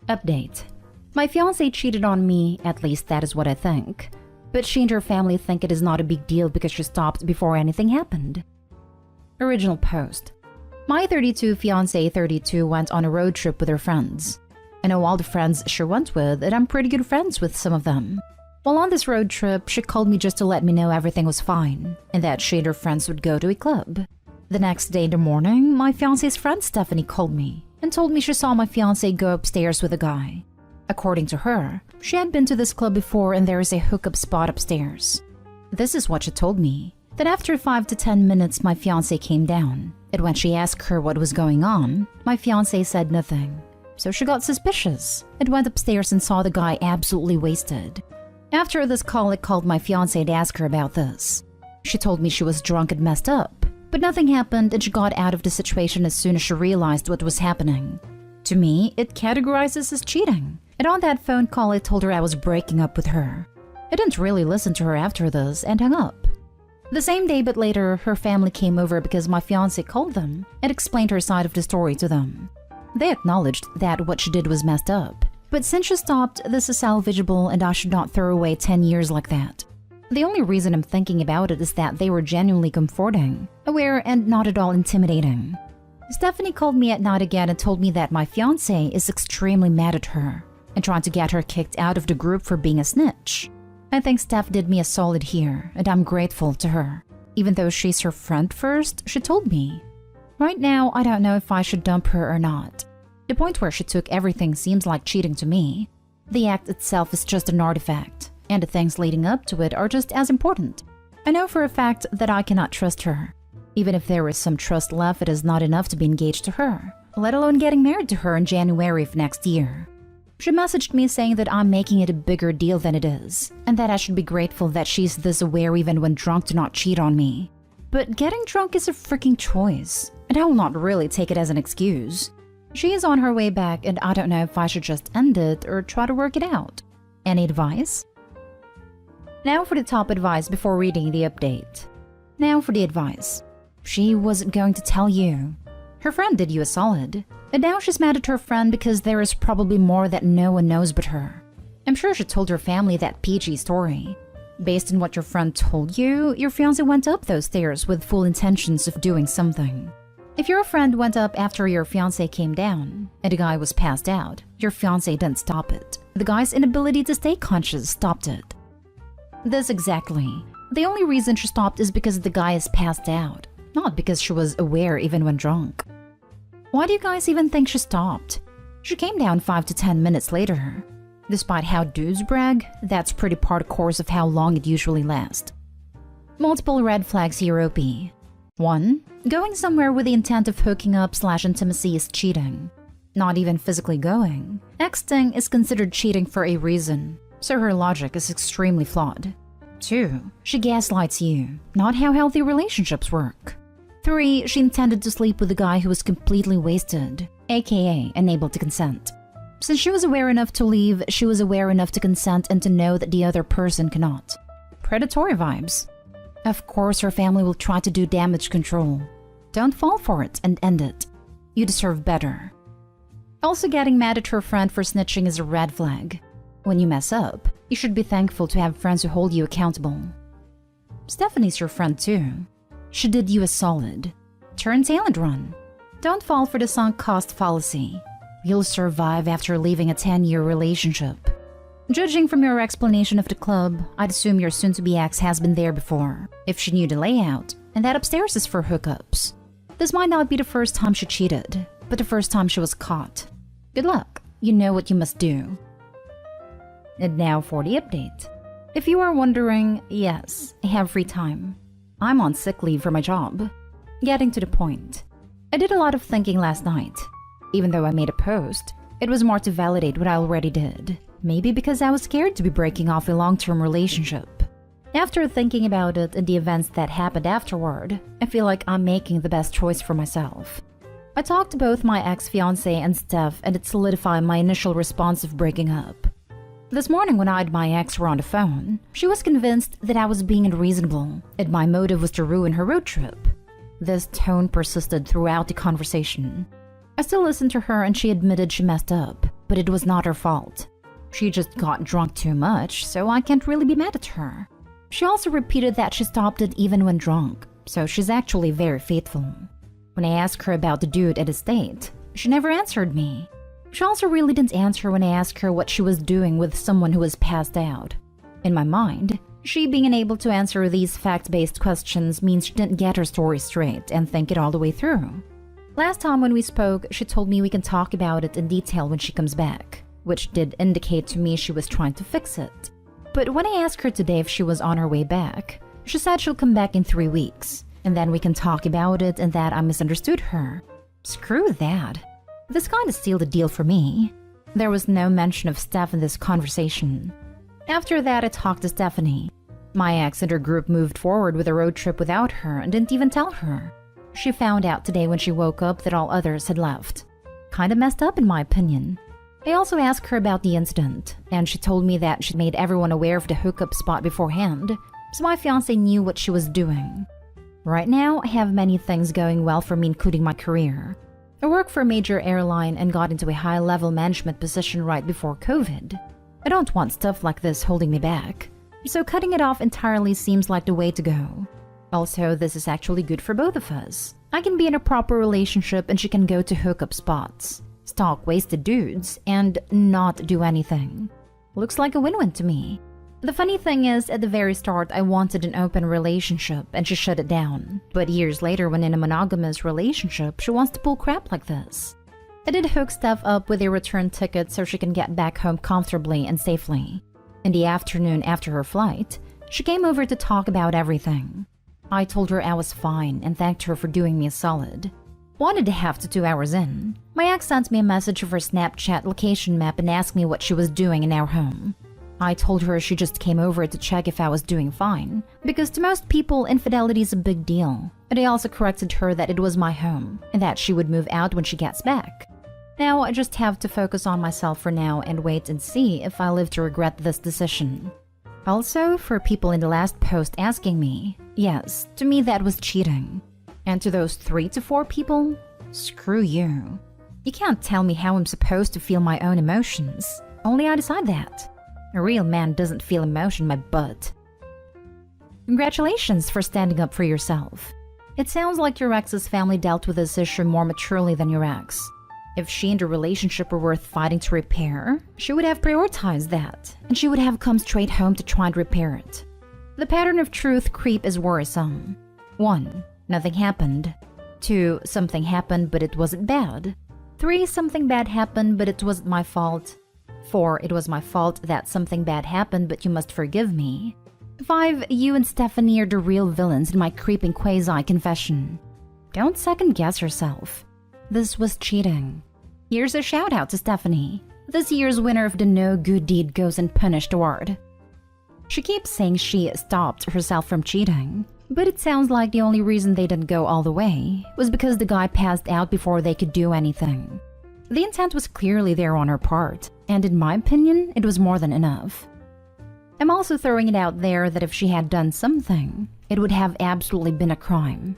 Update. My fiancé cheated on me, at least that is what I think. But she and her family think it is not a big deal because she stopped before anything happened. Original post. My 32 fiancé 32 went on a road trip with her friends. I know all the friends she went with, and I'm pretty good friends with some of them. While on this road trip, she called me just to let me know everything was fine, and that she and her friends would go to a club. The next day in the morning, my fiancé's friend Stephanie called me and told me she saw my fiancé go upstairs with a guy. According to her, she had been to this club before and there is a hookup spot upstairs. This is what she told me, that after 5 to 10 minutes my fiancé came down, and when she asked her what was going on, my fiancé said nothing. So she got suspicious and went upstairs and saw the guy absolutely wasted. After this call, I called my fiancé to ask her about this. She told me she was drunk and messed up, but nothing happened and she got out of the situation as soon as she realized what was happening. To me, it categorizes as cheating. And on that phone call, I told her I was breaking up with her. I didn't really listen to her after this and hung up. The same day but later, her family came over because my fiancé called them and explained her side of the story to them. They acknowledged that what she did was messed up, but since she stopped, this is salvageable and I should not throw away 10 years like that. The only reason I'm thinking about it is that they were genuinely comforting, aware, and not at all intimidating. Stephanie called me at night again and told me that my fiancé is extremely mad at her and trying to get her kicked out of the group for being a snitch. I think Steph did me a solid here, and I'm grateful to her. Even though she's her friend first, she told me. Right now, I don't know if I should dump her or not. The point where she took everything seems like cheating to me. The act itself is just an artifact, and the things leading up to it are just as important. I know for a fact that I cannot trust her. Even if there is some trust left, it is not enough to be engaged to her, let alone getting married to her in January of next year. She messaged me saying that I'm making it a bigger deal than it is, and that I should be grateful that she's this aware even when drunk to not cheat on me. But getting drunk is a freaking choice, and I will not really take it as an excuse. She is on her way back, and I don't know if I should just end it or try to work it out. Any advice? Now for the top advice before reading the update. Now for the advice. She wasn't going to tell you. Her friend did you a solid. And now she's mad at her friend because there is probably more that no one knows but her. I'm sure she told her family that PG story. Based on what your friend told you, your fiancé went up those stairs with full intentions of doing something. If your friend went up after your fiancé came down, and the guy was passed out, your fiancé didn't stop it. The guy's inability to stay conscious stopped it. This exactly. The only reason she stopped is because the guy is passed out, not because she was aware even when drunk. Why do you guys even think she stopped? She came down 5 to 10 minutes later. Despite how dudes brag, that's pretty par the course of how long it usually lasts. Multiple red flags here, OP. 1. Going somewhere with the intent of hooking up / intimacy is cheating. Not even physically going. Texting is considered cheating for a reason, so her logic is extremely flawed. 2. She gaslights you, not how healthy relationships work. 3. She intended to sleep with a guy who was completely wasted, aka unable to consent. Since she was aware enough to leave, she was aware enough to consent and to know that the other person cannot. Predatory vibes. Of course, her family will try to do damage control. Don't fall for it and end it. You deserve better. Also, getting mad at her friend for snitching is a red flag. When you mess up, you should be thankful to have friends who hold you accountable. Stephanie's your friend too. She did you a solid. Turn tail and run. Don't fall for the sunk cost fallacy. You'll survive after leaving a 10-year relationship. Judging from your explanation of the club, I'd assume your soon-to-be ex has been there before, if she knew the layout, and that upstairs is for hookups. This might not be the first time she cheated, but the first time she was caught. Good luck. You know what you must do. And now for the update. If you are wondering, yes, I have free time. I'm on sick leave for my job. Getting to the point. I did a lot of thinking last night. Even though I made a post, it was more to validate what I already did. Maybe because I was scared to be breaking off a long-term relationship. After thinking about it and the events that happened afterward, I feel like I'm making the best choice for myself. I talked to both my ex-fiancé and Steph, and it solidified my initial response of breaking up. This morning when I and my ex were on the phone, she was convinced that I was being unreasonable and my motive was to ruin her road trip. This tone persisted throughout the conversation. I still listened to her and she admitted she messed up, but it was not her fault. She just got drunk too much, so I can't really be mad at her. She also repeated that she stopped it even when drunk, so she's actually very faithful. When I asked her about the dude at the estate, she never answered me. She also really didn't answer when I asked her what she was doing with someone who was passed out. In my mind, she being unable to answer these fact-based questions means she didn't get her story straight and think it all the way through. Last time when we spoke, she told me we can talk about it in detail when she comes back, which did indicate to me she was trying to fix it. But when I asked her today if she was on her way back, she said she'll come back in 3 weeks, and then we can talk about it and that I misunderstood her. Screw that. This kinda sealed the deal for me. There was no mention of Steph in this conversation. After that, I talked to Stephanie. My ex and her group moved forward with a road trip without her and didn't even tell her. She found out today when she woke up that all others had left. Kinda messed up in my opinion. I also asked her about the incident, and she told me that she'd made everyone aware of the hookup spot beforehand, so my fiancé knew what she was doing. Right now, I have many things going well for me, including my career. I work for a major airline and got into a high-level management position right before COVID. I don't want stuff like this holding me back, so cutting it off entirely seems like the way to go. Also, this is actually good for both of us. I can be in a proper relationship and she can go to hookup spots, stalk wasted dudes, and not do anything. Looks like a win-win to me. The funny thing is, at the very start, I wanted an open relationship and she shut it down. But years later, when in a monogamous relationship, she wants to pull crap like this. I did hook Steph up with a return ticket so she can get back home comfortably and safely. In the afternoon after her flight, she came over to talk about everything. I told her I was fine and thanked her for doing me a solid. 1.5 to 2 hours in, my ex sent me a message of her Snapchat location map and asked me what she was doing in our home. I told her she just came over to check if I was doing fine, because to most people, infidelity is a big deal. And I also corrected her that it was my home, and that she would move out when she gets back. Now I just have to focus on myself for now and wait and see if I live to regret this decision. Also, for people in the last post asking me, yes, to me that was cheating. And to those 3 to 4 people, screw you. You can't tell me how I'm supposed to feel my own emotions. Only I decide that. A real man doesn't feel emotion, my butt. Congratulations for standing up for yourself. It sounds like your ex's family dealt with this issue more maturely than your ex. If she and her relationship were worth fighting to repair, she would have prioritized that, and she would have come straight home to try and repair it. The pattern of truth creep is worrisome. 1. Nothing happened. 2. Something happened, but it wasn't bad. 3. Something bad happened, but it wasn't my fault. 4. It was my fault that something bad happened, but you must forgive me. 5. You and Stephanie are the real villains in my creeping quasi-confession. Don't second-guess yourself. This was cheating. Here's a shout-out to Stephanie, this year's winner of the No Good Deed Goes Unpunished award. She keeps saying she stopped herself from cheating, but it sounds like the only reason they didn't go all the way was because the guy passed out before they could do anything. The intent was clearly there on her part, and in my opinion, it was more than enough. I'm also throwing it out there that if she had done something, it would have absolutely been a crime.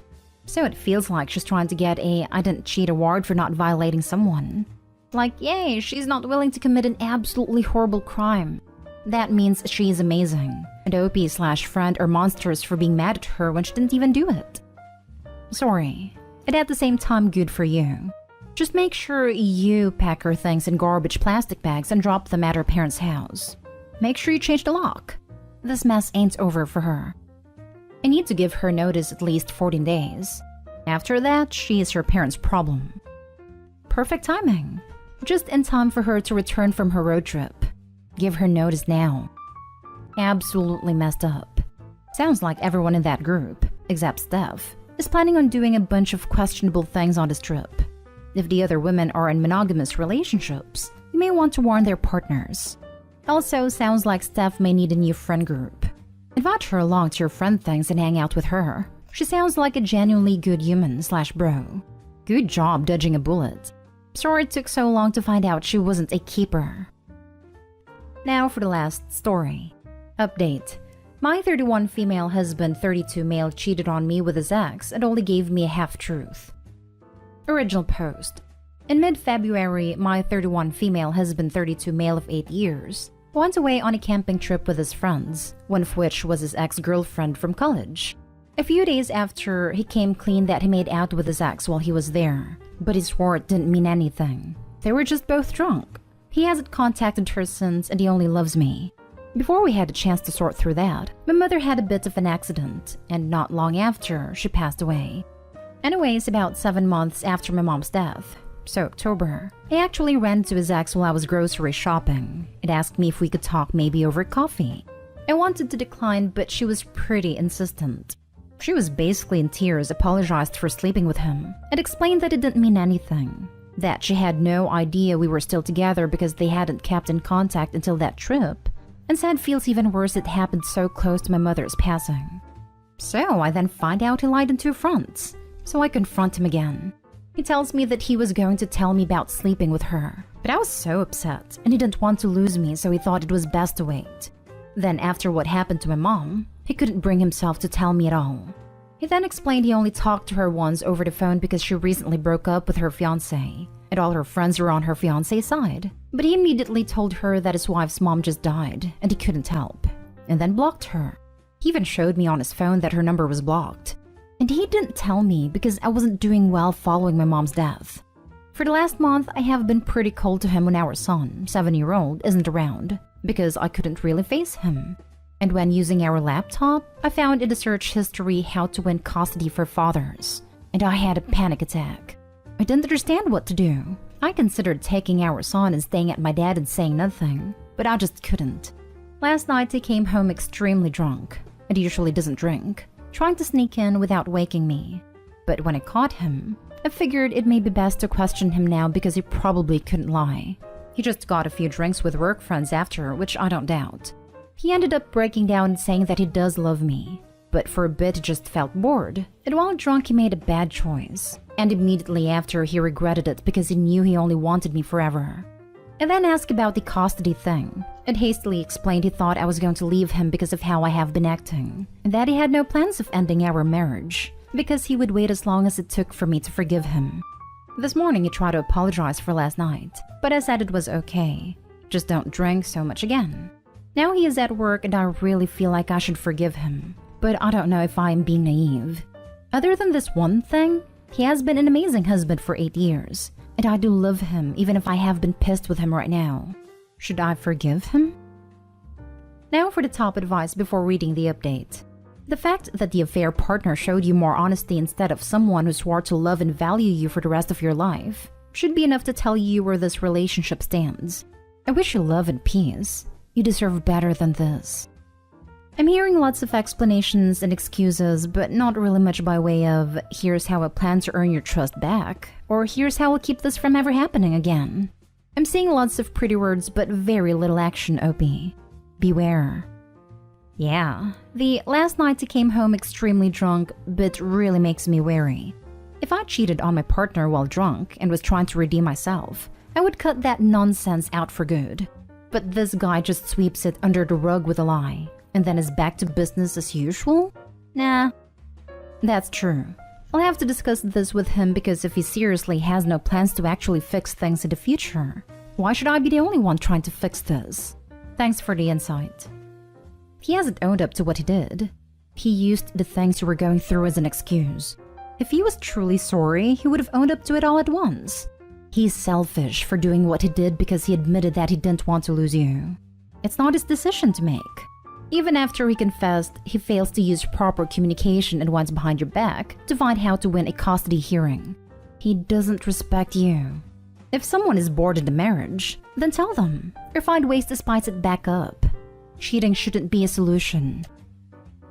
So it feels like she's trying to get a I didn't cheat award for not violating someone. Like, yay, she's not willing to commit an absolutely horrible crime. That means she's amazing, and OP/friend are monsters for being mad at her when she didn't even do it. Sorry, and at the same time, good for you. Just make sure you pack her things in garbage plastic bags and drop them at her parents' house. Make sure you change the lock. This mess ain't over for her. I need to give her notice at least 14 days. After that, she is her parents' problem. Perfect timing. Just in time for her to return from her road trip. Give her notice now. Absolutely messed up. Sounds like everyone in that group, except Steph, is planning on doing a bunch of questionable things on this trip. If the other women are in monogamous relationships, you may want to warn their partners. Also, sounds like Steph may need a new friend group. Invite her along to your friend things and hang out with her. She sounds like a genuinely good human/bro. Good job dodging a bullet. Sorry it took so long to find out she wasn't a keeper. Now for the last story. Update. My 31 female husband, 32 male cheated on me with his ex and only gave me a half-truth. Original post. In mid-February, my 31 female husband, 32 male of 8 years, went away on a camping trip with his friends, one of which was his ex-girlfriend from college. A few days after, he came clean that he made out with his ex while he was there, but he swore it didn't mean anything. They were just both drunk. He hasn't contacted her since, and he only loves me. Before we had a chance to sort through that, my mother had a bit of an accident, and not long after, she passed away. Anyways, about 7 months after my mom's death, so October, I actually ran to his ex while I was grocery shopping and asked me if we could talk maybe over coffee. I wanted to decline, but she was pretty insistent. She was basically in tears, apologized for sleeping with him, and explained that it didn't mean anything, that she had no idea we were still together because they hadn't kept in contact until that trip, and said feels even worse it happened so close to my mother's passing. So I then find out he lied on 2 fronts, so I confront him again. He tells me that he was going to tell me about sleeping with her, but I was so upset, and he didn't want to lose me, so he thought it was best to wait. Then after what happened to my mom, he couldn't bring himself to tell me at all. He then explained he only talked to her once over the phone because she recently broke up with her fiancé, and all her friends were on her fiancé's side. But he immediately told her that his wife's mom just died, and he couldn't help, and then blocked her. He even showed me on his phone that her number was blocked. And he didn't tell me because I wasn't doing well following my mom's death. For the last month, I have been pretty cold to him when our son, 7-year-old, isn't around, because I couldn't really face him. And when using our laptop, I found in the search history how to win custody for fathers, and I had a panic attack. I didn't understand what to do. I considered taking our son and staying at my dad and saying nothing, but I just couldn't. Last night, he came home extremely drunk, and he usually doesn't drink, trying to sneak in without waking me. But when I caught him, I figured it may be best to question him now because he probably couldn't lie. He just got a few drinks with work friends after, which I don't doubt. He ended up breaking down and saying that he does love me, but for a bit he just felt bored, and while drunk he made a bad choice. And immediately after he regretted it because he knew he only wanted me forever. I then asked about the custody thing, and hastily explained he thought I was going to leave him because of how I have been acting, and that he had no plans of ending our marriage, because he would wait as long as it took for me to forgive him. This morning he tried to apologize for last night, but I said it was okay. Just don't drink so much again. Now he is at work and I really feel like I should forgive him, but I don't know if I am being naive. Other than this one thing, he has been an amazing husband for 8 years, and I do love him even if I have been pissed with him right now. Should I forgive him? Now for the top advice before reading the update. The fact that the affair partner showed you more honesty instead of someone who swore to love and value you for the rest of your life should be enough to tell you where this relationship stands. I wish you love and peace. You deserve better than this. I'm hearing lots of explanations and excuses, but not really much by way of, here's how I plan to earn your trust back, or here's how I'll keep this from ever happening again. I'm seeing lots of pretty words, but very little action, OP. Beware. Yeah, the last night he came home extremely drunk, but really makes me wary. If I cheated on my partner while drunk and was trying to redeem myself, I would cut that nonsense out for good. But this guy just sweeps it under the rug with a lie, and then is back to business as usual? Nah. That's true. I'll have to discuss this with him because if he seriously has no plans to actually fix things in the future, why should I be the only one trying to fix this? Thanks for the insight. He hasn't owned up to what he did. He used the things you were going through as an excuse. If he was truly sorry, he would have owned up to it all at once. He's selfish for doing what he did because he admitted that he didn't want to lose you. It's not his decision to make. Even after he confessed, he fails to use proper communication and went behind your back to find how to win a custody hearing. He doesn't respect you. If someone is bored in the marriage, then tell them, or find ways to spice it back up. Cheating shouldn't be a solution.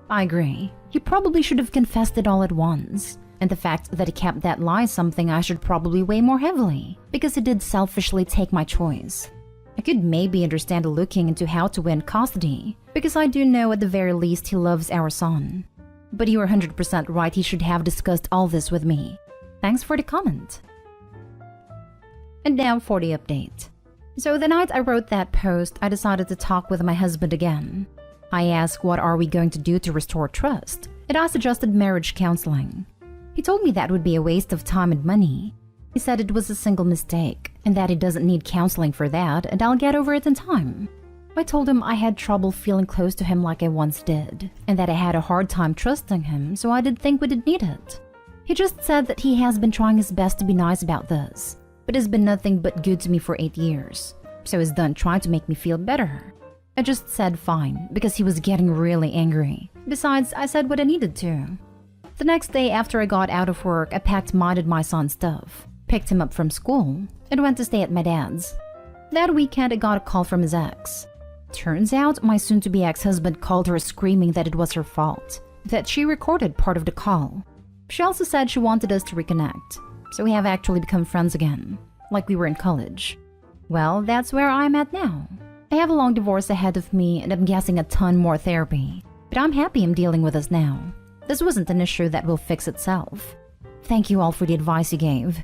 I agree. He probably should have confessed it all at once. And the fact that he kept that lie is something I should probably weigh more heavily, because he did selfishly take my choice. I could maybe understand looking into how to win custody, because I do know at the very least he loves our son. But you are 100% right, he should have discussed all this with me. Thanks for the comment. And now for the update. So the night I wrote that post, I decided to talk with my husband again. I asked what are we going to do to restore trust, and I suggested marriage counseling. He told me that would be a waste of time and money. He said it was a single mistake and that he doesn't need counseling for that and I'll get over it in time. I told him I had trouble feeling close to him like I once did and that I had a hard time trusting him, so I didn't think we did need it. He just said that he has been trying his best to be nice about this, but has been nothing but good to me for 8 years, so he's done trying to make me feel better. I just said fine because he was getting really angry. Besides, I said what I needed to. The next day after I got out of work, I packed mine and my son's stuff, picked him up from school, and went to stay at my dad's. That weekend, I got a call from his ex. Turns out, my soon-to-be ex-husband called her screaming that it was her fault, that she recorded part of the call. She also said she wanted us to reconnect, so we have actually become friends again, like we were in college. Well, that's where I'm at now. I have a long divorce ahead of me and I'm guessing a ton more therapy, but I'm happy I'm dealing with this now. This wasn't an issue that will fix itself. Thank you all for the advice you gave.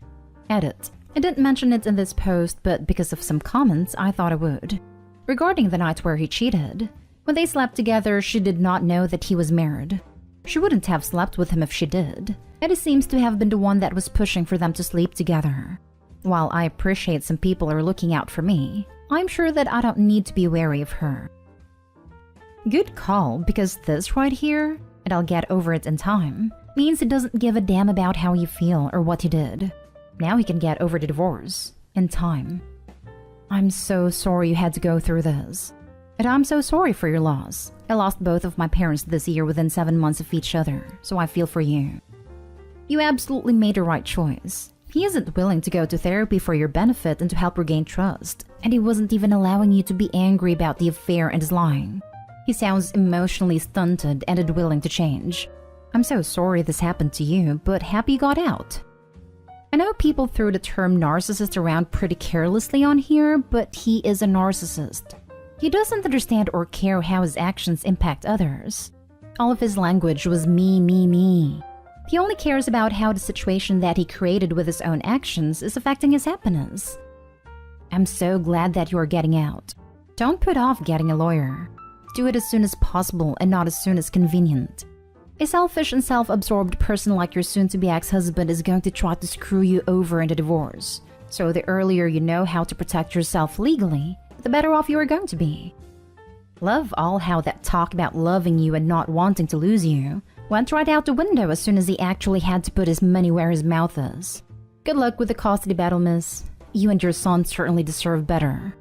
Edit. I didn't mention it in this post, but because of some comments, I thought I would. Regarding the night where he cheated, when they slept together, she did not know that he was married. She wouldn't have slept with him if she did, and he seems to have been the one that was pushing for them to sleep together. While I appreciate some people are looking out for me, I'm sure that I don't need to be wary of her. Good call, because this right here, and I'll get over it in time, means he doesn't give a damn about how you feel or what you did. Now he can get over the divorce in time. I'm so sorry you had to go through this. And I'm so sorry for your loss. I lost both of my parents this year within 7 months of each other, so I feel for you. You absolutely made the right choice. He isn't willing to go to therapy for your benefit and to help regain trust, and he wasn't even allowing you to be angry about the affair and his lying. He sounds emotionally stunted and unwilling to change. I'm so sorry this happened to you, but happy you got out. I know people threw the term narcissist around pretty carelessly on here, but he is a narcissist. He doesn't understand or care how his actions impact others. All of his language was me, me, me. He only cares about how the situation that he created with his own actions is affecting his happiness. I'm so glad that you are getting out. Don't put off getting a lawyer. Do it as soon as possible and not as soon as convenient. A selfish and self-absorbed person like your soon-to-be ex-husband is going to try to screw you over in a divorce. So the earlier you know how to protect yourself legally, the better off you are going to be. Love all how that talk about loving you and not wanting to lose you went right out the window as soon as he actually had to put his money where his mouth is. Good luck with the custody battle, miss. You and your son certainly deserve better.